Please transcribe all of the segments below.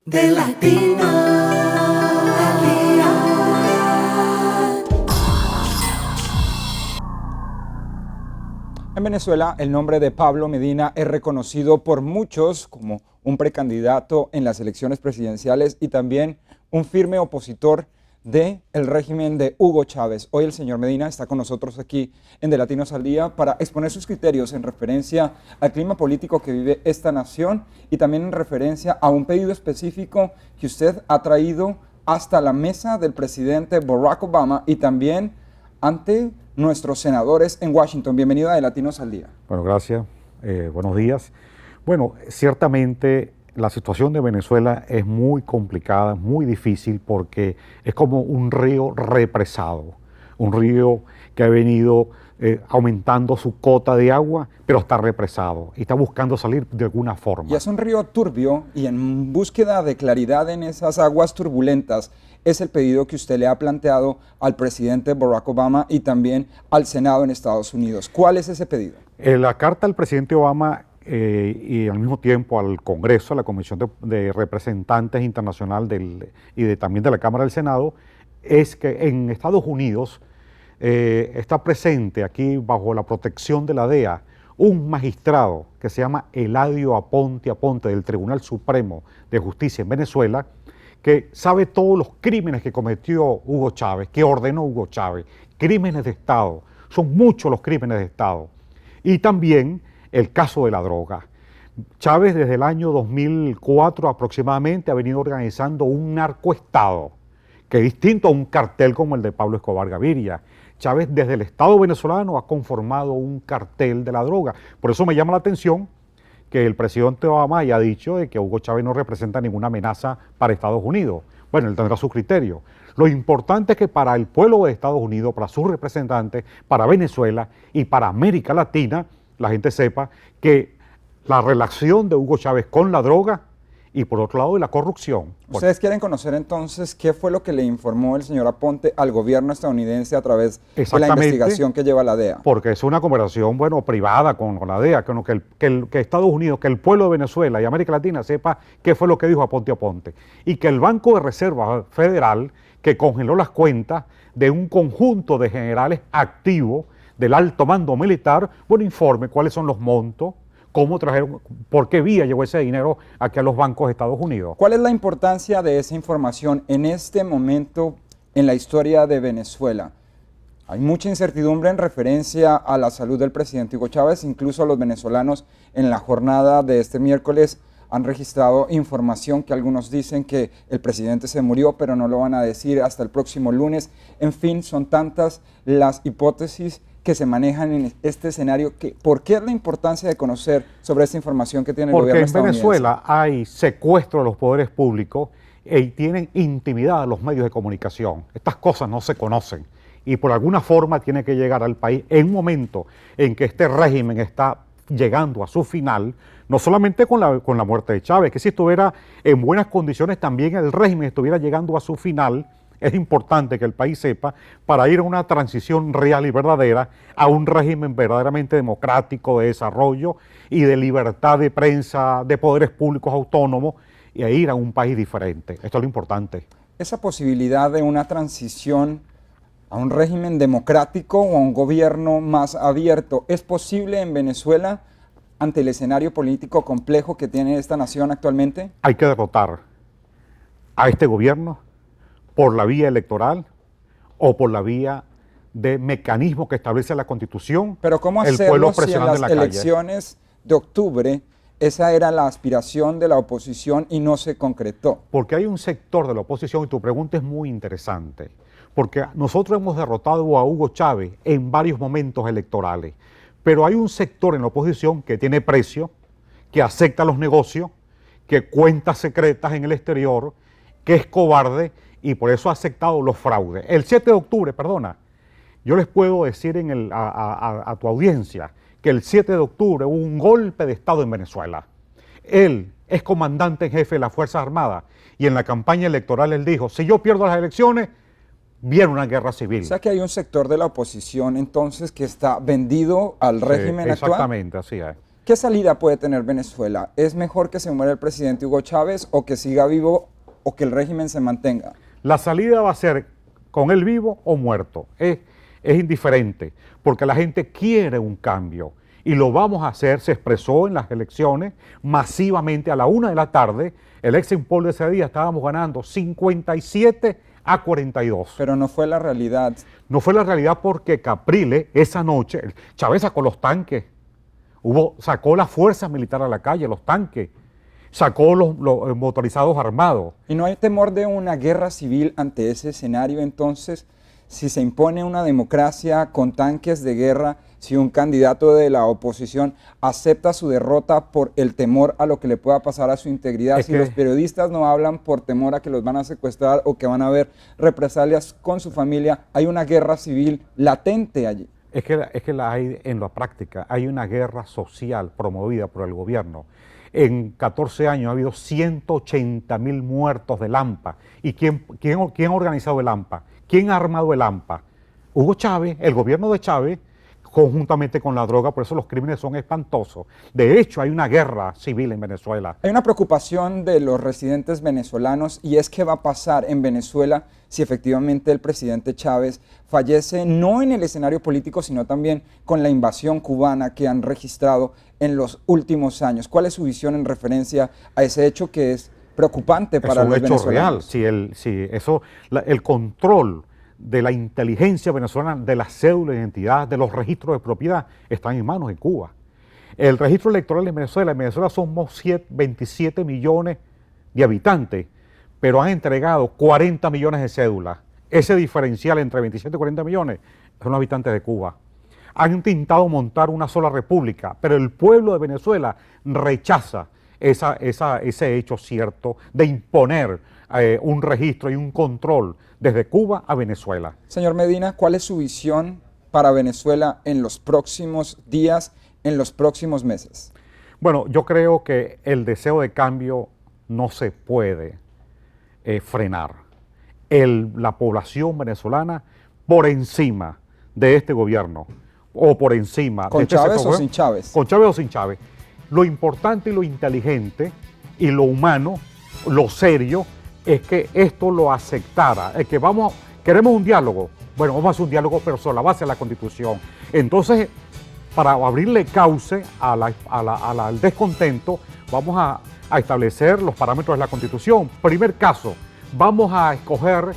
De Latino al día. En Venezuela, el nombre de Pablo Medina es reconocido por muchos como un precandidato en las elecciones presidenciales y también un firme opositor del régimen de Hugo Chávez. Hoy el señor Medina está con nosotros aquí en De Latinos al Día para exponer sus criterios en referencia al clima político que vive esta nación y también en referencia a un pedido específico que usted ha traído hasta la mesa del presidente Barack Obama y también ante nuestros senadores en Washington. Bienvenido a De Latinos al Día. Bueno, gracias. Buenos días. Bueno, ciertamente la situación de Venezuela es muy complicada, muy difícil, porque es como un río represado, un río que ha venido aumentando su cota de agua, pero está represado y está buscando salir de alguna forma. Y es un río turbio y en búsqueda de claridad en esas aguas turbulentas es el pedido que usted le ha planteado al presidente Barack Obama y también al Senado en Estados Unidos. ¿Cuál es ese pedido? La carta al presidente Obama y al mismo tiempo al Congreso, a la Comisión de Representantes Internacional también de la Cámara del Senado, es que en Estados Unidos está presente aquí bajo la protección de la DEA un magistrado que se llama Eladio Aponte del Tribunal Supremo de Justicia en Venezuela, que sabe todos los crímenes que cometió Hugo Chávez, que ordenó Hugo Chávez, crímenes de Estado, son muchos los crímenes de Estado, y también el caso de la droga. Chávez desde el año 2004 aproximadamente ha venido organizando un narcoestado, que es distinto a un cartel como el de Pablo Escobar Gaviria. Chávez desde el Estado venezolano ha conformado un cartel de la droga. Por eso me llama la atención que el presidente Obama haya dicho de que Hugo Chávez no representa ninguna amenaza para Estados Unidos. Bueno, él tendrá su criterio. Lo importante es que para el pueblo de Estados Unidos, para sus representantes, para Venezuela y para América Latina, la gente sepa que la relación de Hugo Chávez con la droga y por otro lado de la corrupción. ¿Ustedes quieren conocer entonces qué fue lo que le informó el señor Aponte al gobierno estadounidense a través de la investigación que lleva la DEA? Porque es una conversación, bueno, privada con la DEA, que Estados Unidos, que el pueblo de Venezuela y América Latina sepa qué fue lo que dijo Aponte. Y que el Banco de Reserva Federal, que congeló las cuentas de un conjunto de generales activos del alto mando militar, bueno, informe cuáles son los montos, cómo trajeron, por qué vía llegó ese dinero aquí a los bancos de Estados Unidos. ¿Cuál es la importancia de esa información en este momento en la historia de Venezuela? Hay mucha incertidumbre en referencia a la salud del presidente Hugo Chávez, incluso los venezolanos en la jornada de este miércoles han registrado información que algunos dicen que el presidente se murió, pero no lo van a decir hasta el próximo lunes. En fin, son tantas las hipótesis que se manejan en este escenario. ¿Por qué es la importancia de conocer sobre esta información que tiene el gobierno estadounidense? Porque en Venezuela hay secuestro de los poderes públicos y tienen intimidad a los medios de comunicación. Estas cosas no se conocen y por alguna forma tiene que llegar al país en un momento en que este régimen está llegando a su final, no solamente con la muerte de Chávez, que si estuviera en buenas condiciones también el régimen estuviera llegando a su final. Es importante que el país sepa para ir a una transición real y verdadera a un régimen verdaderamente democrático de desarrollo y de libertad de prensa, de poderes públicos autónomos y a ir a un país diferente. Esto es lo importante. Esa posibilidad de una transición a un régimen democrático o a un gobierno más abierto, ¿es posible en Venezuela ante el escenario político complejo que tiene esta nación actualmente? Hay que derrotar a este gobierno por la vía electoral o por la vía de mecanismo que establece la Constitución. Pero ¿cómo hacerlo si en las elecciones de octubre esa era la aspiración de la oposición y no se concretó? Porque hay un sector de la oposición, y tu pregunta es muy interesante, porque nosotros hemos derrotado a Hugo Chávez en varios momentos electorales, pero hay un sector en la oposición que tiene precio, que acepta los negocios, que cuentas secretas en el exterior, que es cobarde y por eso ha aceptado los fraudes. El 7 de octubre, yo les puedo decir a tu audiencia que el 7 de octubre hubo un golpe de Estado en Venezuela. Él es comandante en jefe de las Fuerzas Armadas y en la campaña electoral él dijo, si yo pierdo las elecciones, viene una guerra civil. O sea que hay un sector de la oposición entonces que está vendido al régimen actual. Exactamente, así es. ¿Qué salida puede tener Venezuela? ¿Es mejor que se muera el presidente Hugo Chávez o que siga vivo o que el régimen se mantenga? La salida va a ser con él vivo o muerto. Es indiferente, porque la gente quiere un cambio y lo vamos a hacer. Se expresó en las elecciones masivamente a la 1 de la tarde. El exit poll de ese día estábamos ganando 57-42. Pero no fue la realidad. No fue la realidad porque Capriles esa noche, Chávez sacó los tanques, sacó la fuerza militar a la calle, los tanques, sacó los motorizados armados. ¿Y no hay temor de una guerra civil ante ese escenario entonces? Si se impone una democracia con tanques de guerra, si un candidato de la oposición acepta su derrota por el temor a lo que le pueda pasar a su integridad, si los periodistas no hablan por temor a que los van a secuestrar o que van a haber represalias con su familia, hay una guerra civil latente allí. Es que la hay en la práctica, hay una guerra social promovida por el gobierno. En 14 años ha habido 180.000 muertos de AMPA. ¿Y quién ha organizado el AMPA? ¿Quién ha armado el AMPA? Hugo Chávez, el gobierno de Chávez, conjuntamente con la droga, por eso los crímenes son espantosos. De hecho, hay una guerra civil en Venezuela. Hay una preocupación de los residentes venezolanos y es qué va a pasar en Venezuela si efectivamente el presidente Chávez fallece no en el escenario político, sino también con la invasión cubana que han registrado en los últimos años. ¿Cuál es su visión en referencia a ese hecho que es preocupante para los venezolanos? Es un hecho real. El control de la inteligencia venezolana, de las cédulas de identidad, de los registros de propiedad, están en manos en Cuba. El registro electoral en Venezuela somos 27 millones de habitantes, pero han entregado 40 millones de cédulas. Ese diferencial entre 27 y 40 millones son los habitantes de Cuba. Han intentado montar una sola república, pero el pueblo de Venezuela rechaza ese hecho cierto de imponer un registro y un control desde Cuba a Venezuela. Señor Medina, ¿cuál es su visión para Venezuela en los próximos días, en los próximos meses? Bueno, yo creo que el deseo de cambio no se puede frenar. La población venezolana por encima de este gobierno o por encima ¿Con de este Chávez o sin Chávez? Con Chávez o sin Chávez. Lo importante y lo inteligente y lo humano, lo serio, es que esto lo aceptara, es que queremos un diálogo, bueno, vamos a hacer un diálogo, pero sobre la base de la Constitución. Entonces, para abrirle cauce al descontento, vamos a establecer los parámetros de la Constitución. Primer caso, vamos a escoger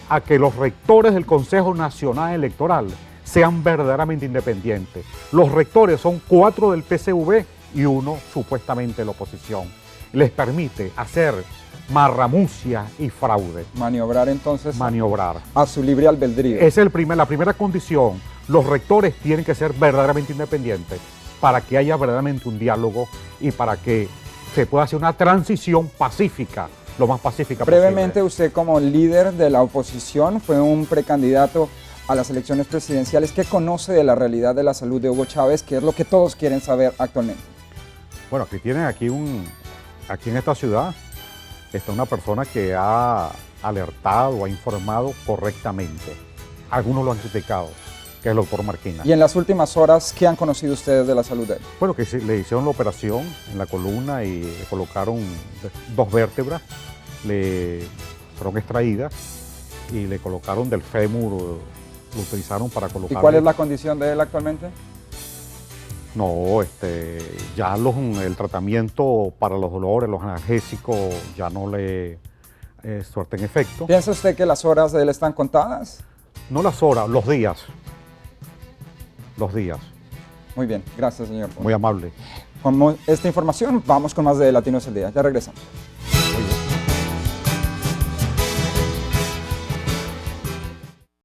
a que los rectores del Consejo Nacional Electoral sean verdaderamente independientes. Los rectores son 4 del PCV y 1 supuestamente de la oposición. Les permite hacer marramucia y fraude. Maniobrar entonces. Maniobrar. A su libre albedrío. Es la primera condición. Los rectores tienen que ser verdaderamente independientes para que haya verdaderamente un diálogo y para que se pueda hacer una transición pacífica, lo más pacífica Brevemente, posible. usted como líder de la oposición fue un precandidato a las elecciones presidenciales. ¿Qué conoce de la realidad de la salud de Hugo Chávez, que es lo que todos quieren saber actualmente? Bueno, aquí tienen aquí en esta ciudad está una persona que ha alertado, ha informado correctamente. Algunos lo han criticado, que es el doctor Marquina. Y en las últimas horas, ¿qué han conocido ustedes de la salud de él? Bueno, que le hicieron la operación en la columna y le colocaron 2 vértebras, le fueron extraídas y le colocaron del fémur, lo utilizaron para colocar. ¿Y cuál es la condición de él actualmente? No, ya el tratamiento para los dolores, los analgésicos, ya no le surten efecto. ¿Piensa usted que las horas de él están contadas? No las horas, los días. Los días. Muy bien, gracias señor. Muy amable. Con esta información vamos con más de Latinos al Día. Ya regresamos.